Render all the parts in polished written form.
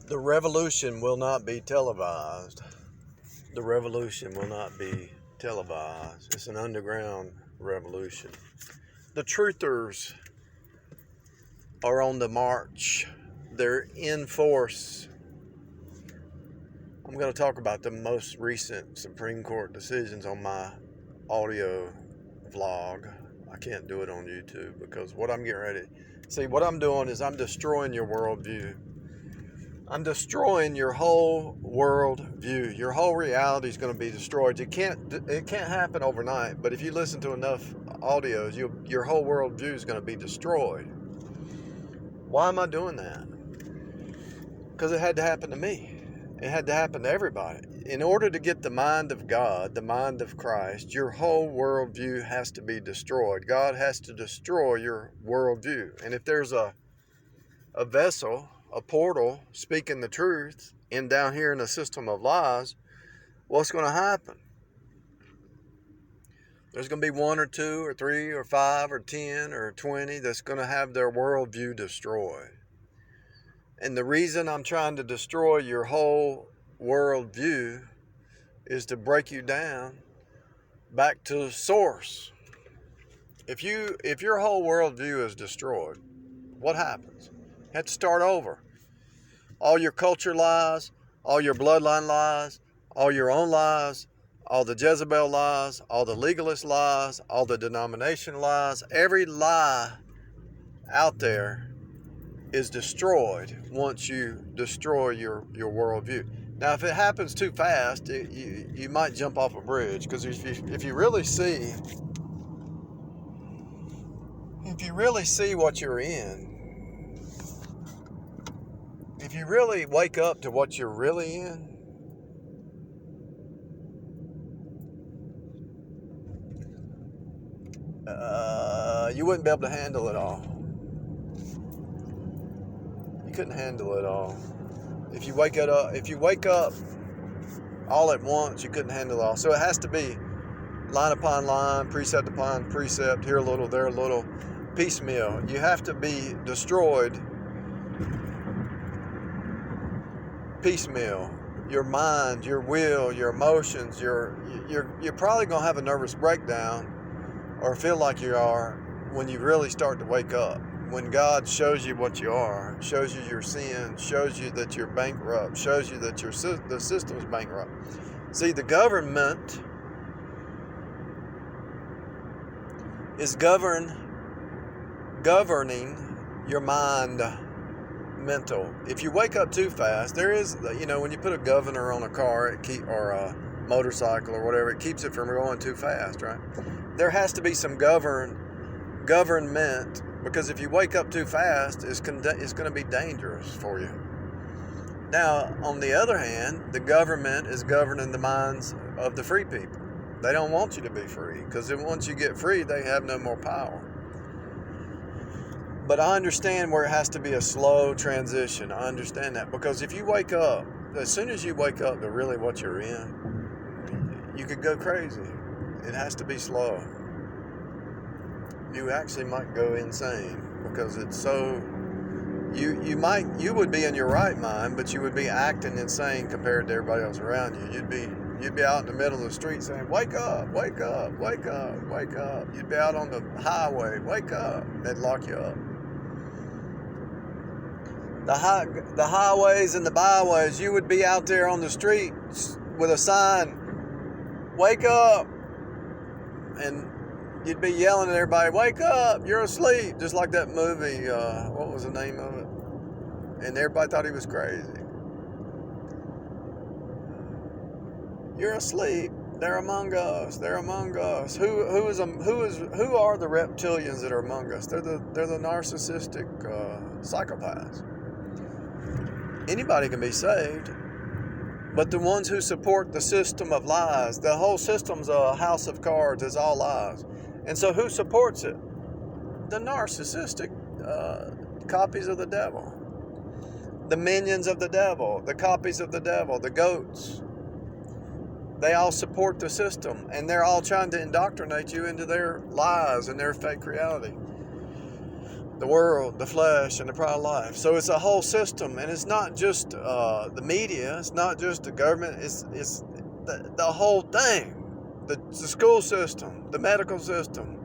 The revolution will not be televised. The revolution will not be televised. It's an underground revolution. The truthers are on the march. They're in force. I'm going to talk about the most recent Supreme Court decisions on my audio vlog. I can't do it on YouTube because what I'm getting ready. See, what I'm doing is I'm destroying your worldview. I'm destroying your whole world view. Your whole reality is going to be destroyed. It can't happen overnight, but if you listen to enough audios, your whole world view is going to be destroyed. Why am I doing that? Because it had to happen to me. It had to happen to everybody. In order to get the mind of God, the mind of Christ, your whole worldview has to be destroyed. God has to destroy your worldview. And if there's a vessel, a portal, speaking the truth, and down here in a system of lies, what's going to happen? There's going to be 1 or 2 or 3 or 5 or 10 or 20 that's going to have their worldview destroyed. And the reason I'm trying to destroy your whole worldview is to break you down back to source. If your whole worldview is destroyed, what happens? You have to start over. All your culture lies, all your bloodline lies, all your own lies, all the Jezebel lies, all the legalist lies, all the denomination lies, every lie out there is destroyed once you destroy your worldview. Now, if it happens too fast, you might jump off a bridge, because if you really see what you're in, if you really wake up to what you're really in, you wouldn't be able to handle it all. You couldn't handle it all. If you wake up all at once, you couldn't handle it all. So it has to be line upon line, precept upon precept, here a little, there a little, piecemeal. You have to be destroyed piecemeal. Your mind, your will, your emotions, you're probably going to have a nervous breakdown, or feel like you are, when you really start to wake up. When God shows you what you are, shows you your sin, shows you that you're bankrupt, shows you that the system's bankrupt. See, the government is governing your mind, mental. If you wake up too fast, there is, when you put a governor on a car, or a motorcycle or whatever, it keeps it from going too fast, right? There has to be some government, because if you wake up too fast, it's going to be dangerous for you. Now, on the other hand, the government is governing the minds of the free people. They don't want you to be free, because once you get free, they have no more power. But I understand where it has to be a slow transition. I understand that, because if you wake up, as soon as you wake up to really what you're in, you could go crazy. It has to be slow. You actually might go insane, because it's so, you would be in your right mind, but you would be acting insane compared to everybody else around you. You'd be out in the middle of the street saying, wake up, wake up, wake up, wake up. You'd be out on the highway, wake up. They'd lock you up. The highways and the byways, you would be out there on the streets with a sign, wake up, and you'd be yelling at everybody, wake up, you're asleep, just like that movie, what was the name of it? And everybody thought he was crazy. You're asleep, they're among us, they're among us. Who are the reptilians that are among us? They're the narcissistic psychopaths. Anybody can be saved, but the ones who support the system of lies, the whole system's a house of cards, it's all lies. And so who supports it? The narcissistic copies of the devil. The minions of the devil, the copies of the devil, the goats. They all support the system, and they're all trying to indoctrinate you into their lies and their fake reality. the world, the flesh, and the pride of life. So it's a whole system, and it's not just the media, it's not just the government, it's the whole thing. The school system, the medical system.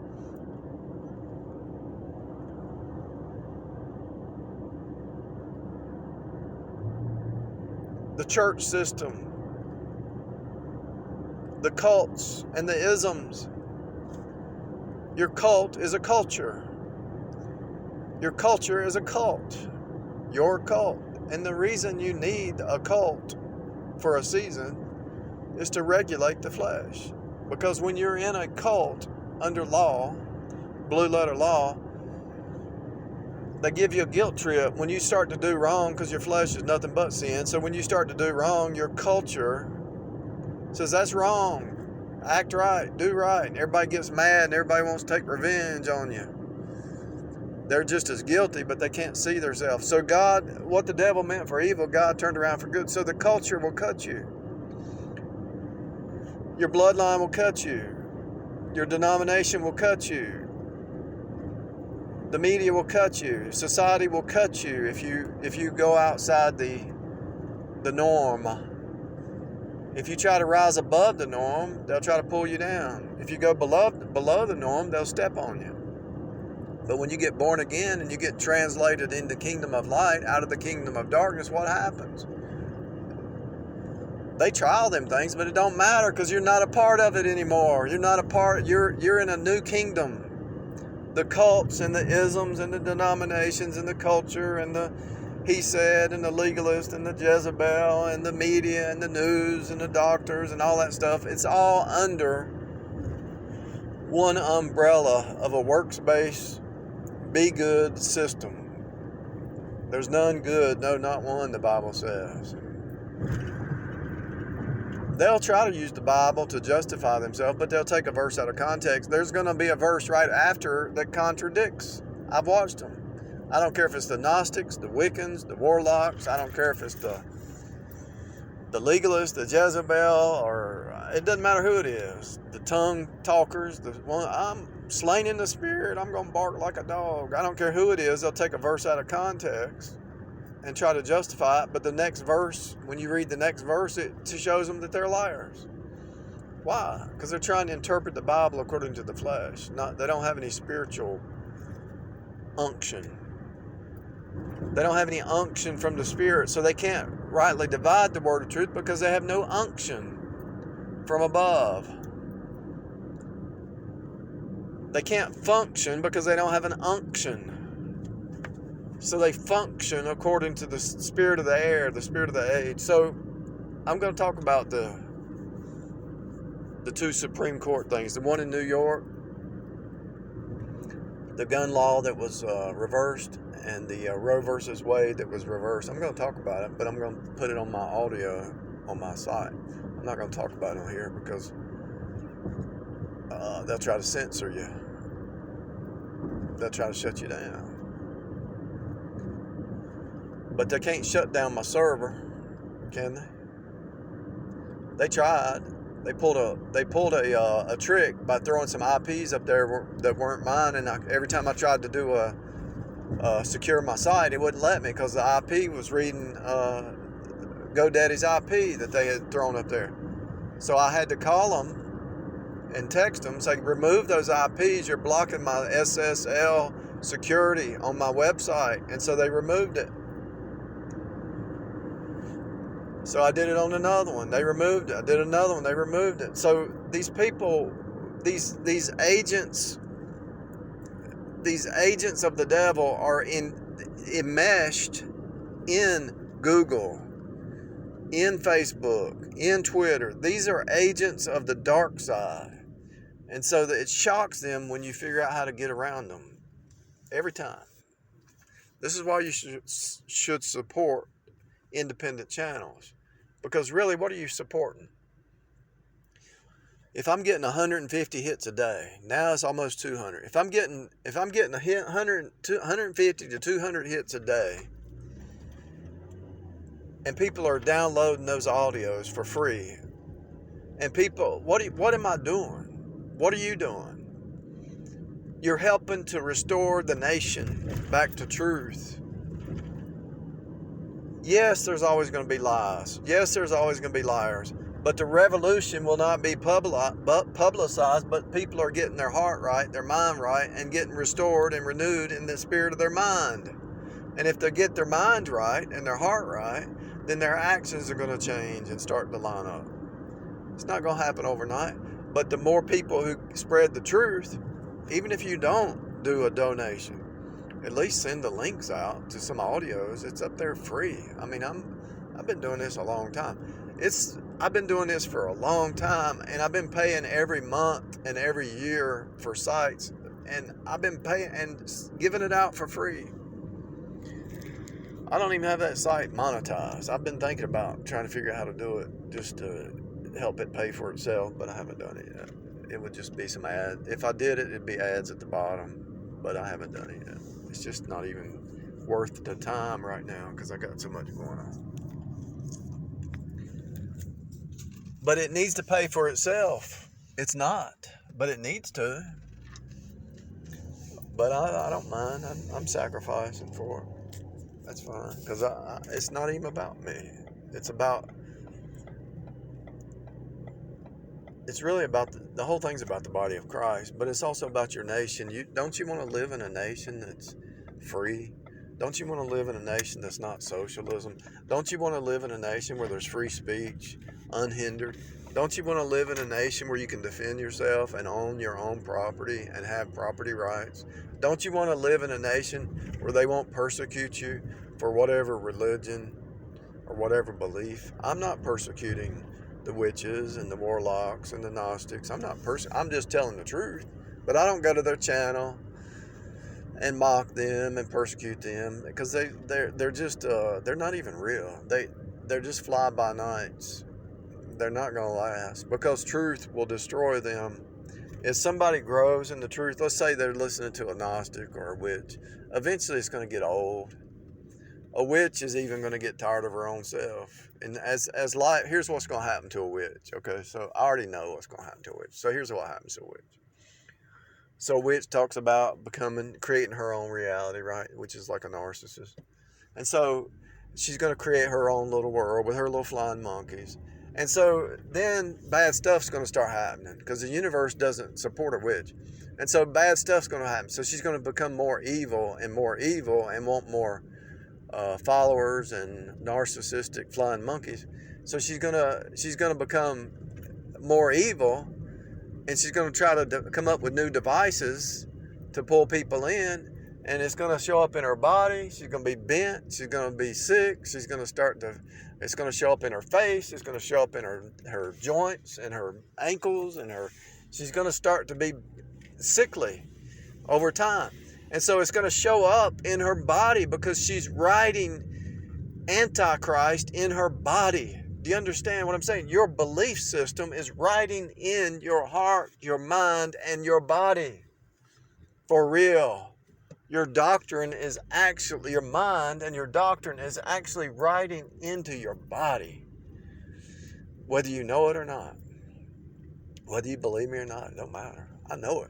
The church system. The cults and the isms. Your cult is a culture. Your culture is a cult. Your cult. And the reason you need a cult for a season is to regulate the flesh. Because when you're in a cult under law, blue letter law, they give you a guilt trip when you start to do wrong, because your flesh is nothing but sin. So when you start to do wrong, your culture says that's wrong. Act right, do right. And everybody gets mad and everybody wants to take revenge on you. They're just as guilty, but they can't see themselves. So God, what the devil meant for evil, God turned around for good. So the culture will cut you. Your bloodline will cut you. Your denomination will cut you. The media will cut you. Society will cut you if you go outside the norm. If you try to rise above the norm, they'll try to pull you down. If you go below the norm, they'll step on you. But when you get born again and you get translated into kingdom of light out of the kingdom of darkness, what happens? They trial them things, but it don't matter, because you're not a part of it anymore. You're in a new kingdom. The cults and the isms and the denominations and the culture and the he said and the legalist and the Jezebel and the media and the news and the doctors and all that stuff, it's all under one umbrella of a works-based, be good system. There's none good, no, not one, the Bible says. They'll try to use the Bible to justify themselves, but they'll take a verse out of context. There's going to be a verse right after that contradicts. I've watched them. I don't care if it's the Gnostics, the Wiccans, the Warlocks. I don't care if it's the legalists, the Jezebel, or it doesn't matter who it is. The tongue talkers, the one, I'm slain in the spirit, I'm going to bark like a dog. I don't care who it is. They'll take a verse out of context and try to justify it, but the next verse, when you read the next verse, it shows them that they're liars. Why? Because they're trying to interpret the Bible according to the flesh. They don't have any spiritual unction. They don't have any unction from the Spirit, so they can't rightly divide the word of truth because they have no unction from above. They can't function because they don't have an unction. So they function according to the spirit of the air, the spirit of the age. So I'm going to talk about the two Supreme Court things. The one in New York, the gun law that was reversed, and the Roe versus Wade that was reversed. I'm going to talk about it, but I'm going to put it on my audio on my site. I'm not going to talk about it on here because they'll try to censor you. They'll try to shut you down. But they can't shut down my server, can they? They tried. They pulled a trick by throwing some IPs up there that weren't mine, and every time I tried to do secure my site, it wouldn't let me because the IP was reading GoDaddy's IP that they had thrown up there. So I had to call them and text them, say, remove those IPs. You're blocking my SSL security on my website. And so they removed it. So I did it on another one. They removed it. I did another one. They removed it. So these people, these agents of the devil are enmeshed in Google, in Facebook, in Twitter. These are agents of the dark side. And so that it shocks them when you figure out how to get around them. Every time. This is why you should support independent channels, because really, what are you supporting? If I'm getting 150 hits a day, now it's almost 200. If I'm getting a hit 150 to 200 hits a day, and people are downloading those audios for free, and people, what am I doing? What are you doing? You're helping to restore the nation back to truth. Yes, there's always going to be lies. Yes, there's always going to be liars. But the revolution will not be publicized, but people are getting their heart right, their mind right, and getting restored and renewed in the spirit of their mind. And if they get their mind right and their heart right, then their actions are going to change and start to line up. It's not going to happen overnight. But the more people who spread the truth, even if you don't do a donation, at least send the links out to some audios. It's up there free. I mean, I've been doing this a long time. I've been doing this for a long time, and I've been paying every month and every year for sites, and I've been paying and giving it out for free. I don't even have that site monetized. I've been thinking about trying to figure out how to do it just to help it pay for itself, but I haven't done it yet. It would just be some ads. If I did it, it'd be ads at the bottom, but I haven't done it yet. It's just not even worth the time right now because I got so much going on. But it needs to pay for itself. It's not, but it needs to. But I don't mind. I'm sacrificing for it. That's fine because it's not even about me. It's really about the whole thing's about the body of Christ, but it's also about your nation. Don't you want to live in a nation that's free? Don't you want to live in a nation that's not socialism? Don't you want to live in a nation where there's free speech, unhindered? Don't you want to live in a nation where you can defend yourself and own your own property and have property rights? Don't you want to live in a nation where they won't persecute you for whatever religion or whatever belief? I'm not persecuting the witches and the warlocks and the Gnostics. I'm just telling the truth. But I don't go to their channel and mock them and persecute them because they're just they're not even real. They're just fly by nights. They're not going to last because truth will destroy them. If somebody grows in the truth, let's say they're listening to a Gnostic or a witch, eventually it's going to get old. A witch is even going to get tired of her own self. And as light, here's what's going to happen to a witch. Okay, so I already know what's going to happen to a witch. So here's what happens to a witch. So a witch talks about creating her own reality, right? Which is like a narcissist. And so she's going to create her own little world with her little flying monkeys. And so then bad stuff's going to start happening because the universe doesn't support a witch. And so bad stuff's going to happen. So she's going to become more evil and want more followers and narcissistic flying monkeys. So she's gonna become more evil, and she's gonna try to come up with new devices to pull people in, and it's gonna show up in her body. She's gonna be bent. She's gonna be sick. It's gonna show up in her face. It's gonna show up in her joints and her ankles she's gonna start to be sickly over time. And so it's going to show up in her body because she's writing Antichrist in her body. Do you understand what I'm saying? Your belief system is writing in your heart, your mind, and your body. For real. Your mind and your doctrine is actually writing into your body. Whether you know it or not. Whether you believe me or not, it don't matter. I know it.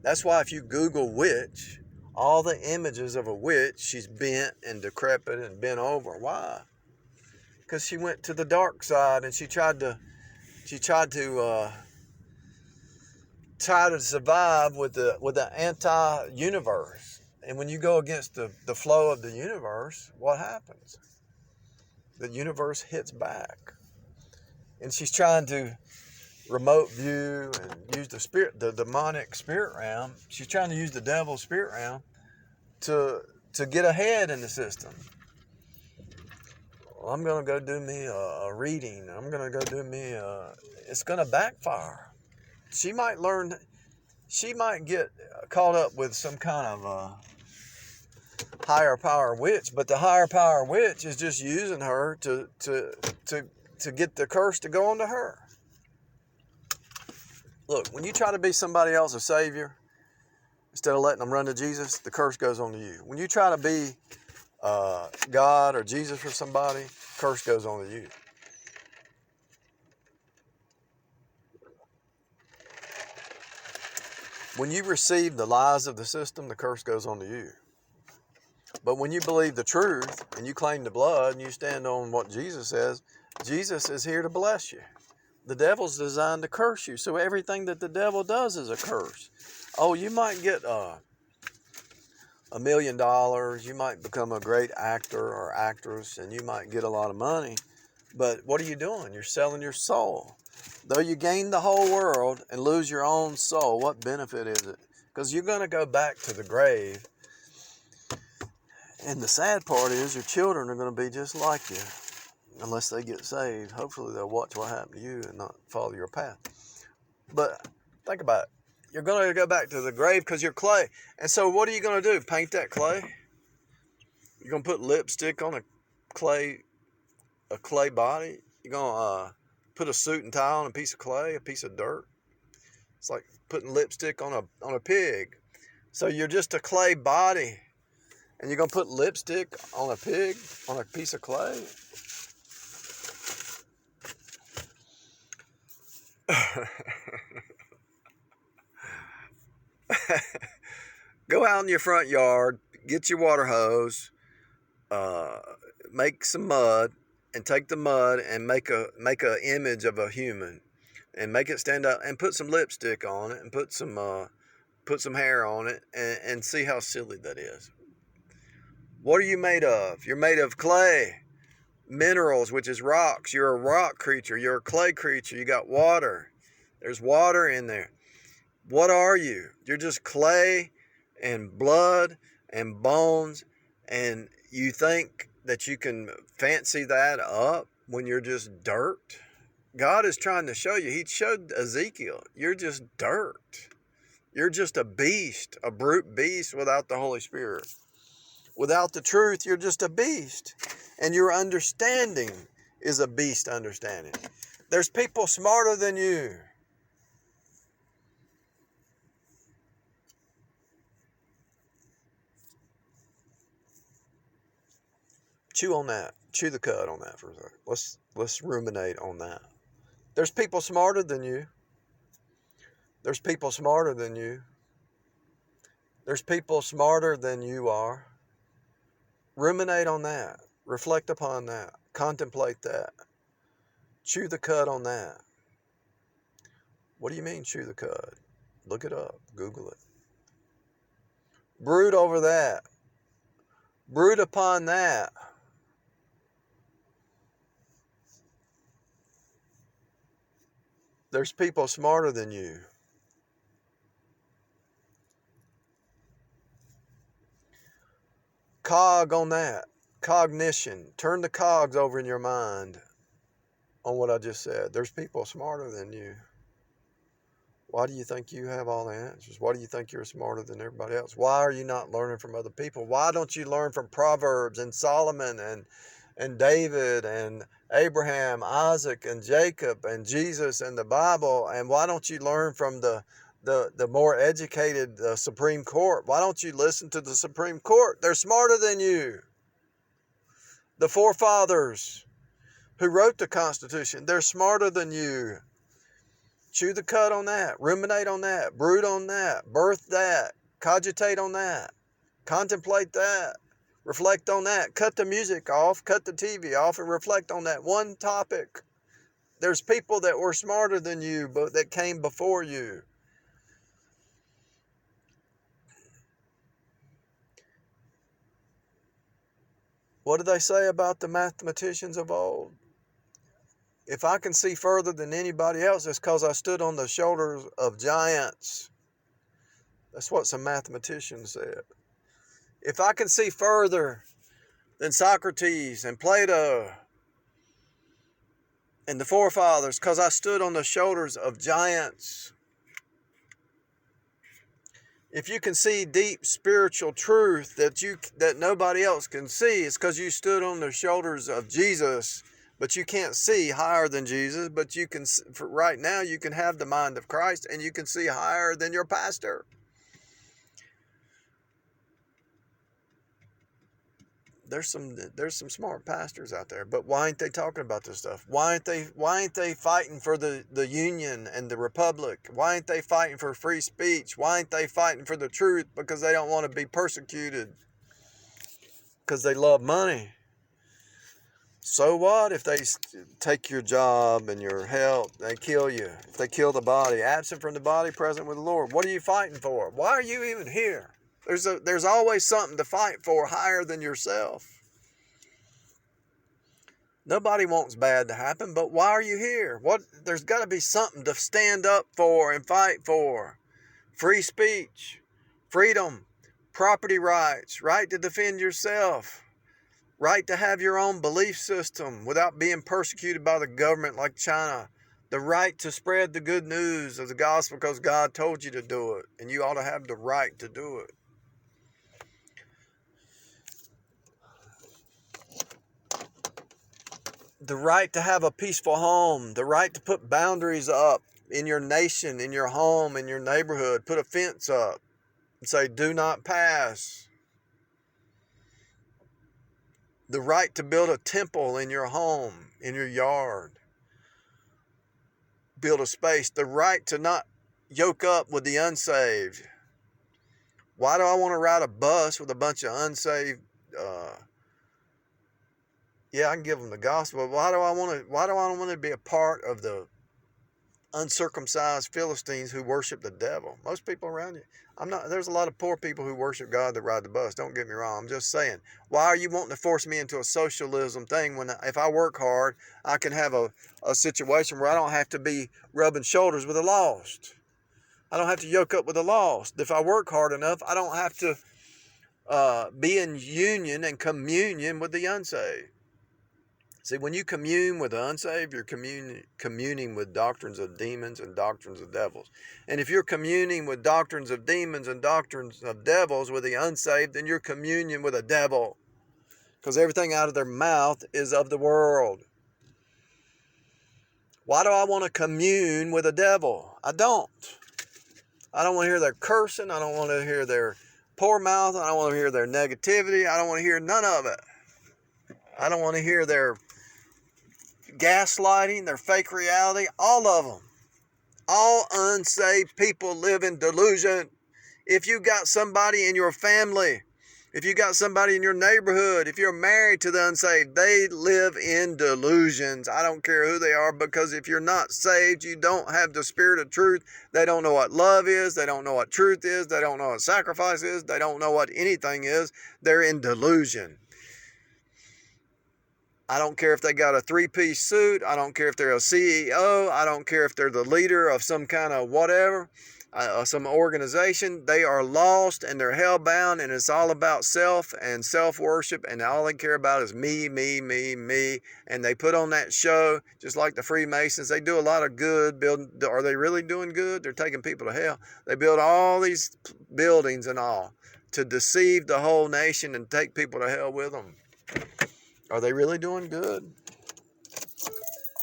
That's why if you Google witch, all the images of a witch, she's bent and decrepit and bent over. Why? Because she went to the dark side and she tried to survive with the anti-universe. And when you go against the flow of the universe, what happens? The universe hits back. And she's trying to remote view and use the demonic spirit realm. She's trying to use the devil's spirit realm to get ahead in the system. Well, I'm going to go do me a reading. I'm going to go do me it's going to backfire. She might get caught up with some kind of higher power witch, but the higher power witch is just using her to get the curse to go onto her. Look, when you try to be somebody else's savior, instead of letting them run to Jesus, the curse goes on to you. When you try to be God or Jesus for somebody, curse goes on to you. When you receive the lies of the system, the curse goes on to you. But when you believe the truth and you claim the blood and you stand on what Jesus says, Jesus is here to bless you. The devil's designed to curse you. So everything that the devil does is a curse. Oh, you might get $1 million. You might become a great actor or actress and you might get a lot of money. But what are you doing? You're selling your soul. Though you gain the whole world and lose your own soul, what benefit is it? Because you're going to go back to the grave. And the sad part is your children are going to be just like you. Unless they get saved. Hopefully they'll watch what happened to you and not follow your path. But think about it. You're going to go back to the grave because you're clay. And so what are you going to do? Paint that clay? You're going to put lipstick on a clay body? You're going to put a suit and tie on a piece of clay, a piece of dirt? It's like putting lipstick on a pig. So you're just a clay body. And you're going to put lipstick on a pig, on a piece of clay? Go out in your front yard, get your water hose, make some mud, and take the mud and make a image of a human, and make it stand up, and put some lipstick on it, and put some hair on it, and see how silly that is. What are you made of? You're made of clay, minerals, which is rocks. You're a rock creature. You're a clay creature. You got water. There's water in there. What are you? You're just clay and blood and bones, and you think that you can fancy that up when you're just dirt? God is trying to show you. He showed Ezekiel, you're just dirt. You're just a beast, a brute beast without the Holy Spirit. Without the truth, you're just a beast. And your understanding is a beast understanding. There's people smarter than you. Chew on that. Chew the cud on that for a second. Let's ruminate on that. There's people smarter than you. There's people smarter than you. There's people smarter than you are. Ruminate on that. Reflect upon that. Contemplate that. Chew the cud on that. What do you mean chew the cud? Look it up. Google it. Brood over that. Brood upon that. There's people smarter than you. Cog on that. Cognition. Turn the cogs over in your mind on what I just said. There's people smarter than you. Why do you think you have all the answers? Why do you think you're smarter than everybody else? Why are you not learning from other people? Why don't you learn from Proverbs and Solomon and David and Abraham, Isaac and Jacob and Jesus and the Bible? And why don't you learn from the more educated Supreme Court? Why don't you listen to the Supreme Court? They're smarter than you. The forefathers who wrote the Constitution, they're smarter than you. Chew the cud on that. Ruminate on that. Brood on that. Birth that. Cogitate on that. Contemplate that. Reflect on that. Cut the music off. Cut the TV off and reflect on that one topic. There's people that were smarter than you, but that came before you. What do they say about the mathematicians of old? If I can see further than anybody else, it's because I stood on the shoulders of giants. That's what some mathematicians said. If I can see further than Socrates and Plato and the forefathers, because I stood on the shoulders of giants. If you can see deep spiritual truth that nobody else can see, it's because you stood on the shoulders of Jesus. But you can't see higher than Jesus. But you can, for right now, you can have the mind of Christ, and you can see higher than your pastor. there's some smart pastors out there, but why ain't they talking about this stuff? Why ain't they fighting for the union and the republic? Why ain't they fighting for free speech? Why ain't they fighting for the truth? Because they don't want to be persecuted. Because they love money. So what if they take your job and your health? They kill you. If they kill the body, absent from the body, present with the Lord. What are you fighting for? Why are you even here? There's always something to fight for higher than yourself. Nobody wants bad to happen, but why are you here? There's got to be something to stand up for and fight for. Free speech, freedom, property rights, right to defend yourself, right to have your own belief system without being persecuted by the government like China, the right to spread the good news of the gospel because God told you to do it, and you ought to have the right to do it. The right to have a peaceful home, the right to put boundaries up in your nation, in your home, in your neighborhood. Put a fence up and say, do not pass. The right to build a temple in your home, in your yard. Build a space. The right to not yoke up with the unsaved. Why do I want to ride a bus with a bunch of unsaved? Yeah, I can give them the gospel, but why do I want to be a part of the uncircumcised Philistines who worship the devil? Most people around you. There's a lot of poor people who worship God that ride the bus. Don't get me wrong. I'm just saying, why are you wanting to force me into a socialism thing when if I work hard, I can have a situation where I don't have to be rubbing shoulders with the lost. I don't have to yoke up with the lost. If I work hard enough, I don't have to be in union and communion with the unsaved. See, when you commune with the unsaved, you're communing with doctrines of demons and doctrines of devils. And if you're communing with doctrines of demons and doctrines of devils with the unsaved, then you're communion with a devil. Because everything out of their mouth is of the world. Why do I want to commune with a devil? I don't. I don't want to hear their cursing. I don't want to hear their poor mouth. I don't want to hear their negativity. I don't want to hear none of it. I don't want to hear their gaslighting, their fake reality, all of them. All unsaved people live in delusion. If you got somebody in your family, if you got somebody in your neighborhood, if you're married to the unsaved, they live in delusions. I don't care who they are, because if you're not saved, you don't have the spirit of truth. They don't know what love is. They don't know what truth is. They don't know what sacrifice is. They don't know what anything is. They're in delusion. I don't care if they got a three-piece suit. I don't care if they're a CEO. I don't care if they're the leader of some kind of whatever, some organization. They are lost and they're hell-bound, and it's all about self and self-worship, and all they care about is me, me, me, me. And they put on that show just like the Freemasons. They do a lot of good. Are they really doing good? They're taking people to hell. They build all these buildings and all to deceive the whole nation and take people to hell with them. Are they really doing good?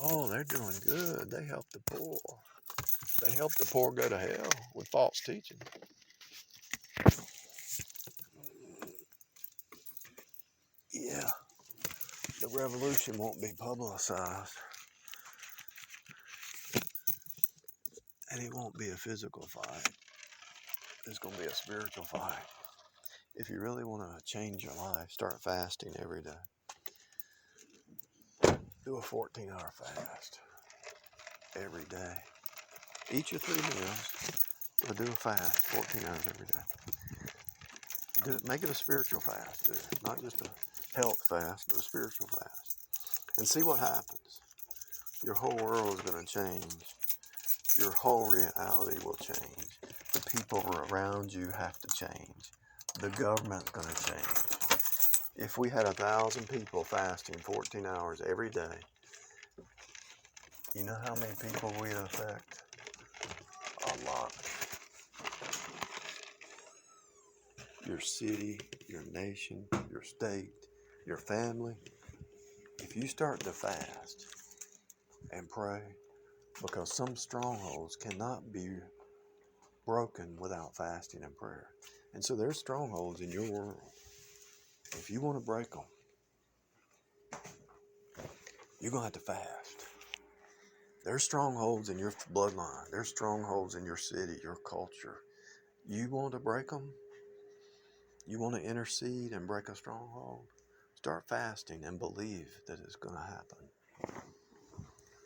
Oh, they're doing good. They help the poor. They help the poor go to hell with false teaching. Yeah, the revolution won't be publicized. And it won't be a physical fight. It's going to be a spiritual fight. If you really want to change your life, start fasting every day. Do a 14-hour fast every day. Eat your 3 meals, or do a fast 14 hours every day. Make it a spiritual fast, not just a health fast, but a spiritual fast. And see what happens. Your whole world is going to change. Your whole reality will change. The people around you have to change. The government's going to change. If we had 1,000 people fasting 14 hours every day, you know how many people we'd affect? A lot. Your city, your nation, your state, your family. If you start to fast and pray, because some strongholds cannot be broken without fasting and prayer. And so there's strongholds in your world. If you want to break them, You're going to have to fast. There's strongholds in your bloodline. There's strongholds in your city, your culture. You want to break them? You want to intercede and break a stronghold? Start fasting and believe that it's going to happen.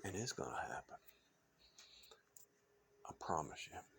And it's going to happen. I promise you.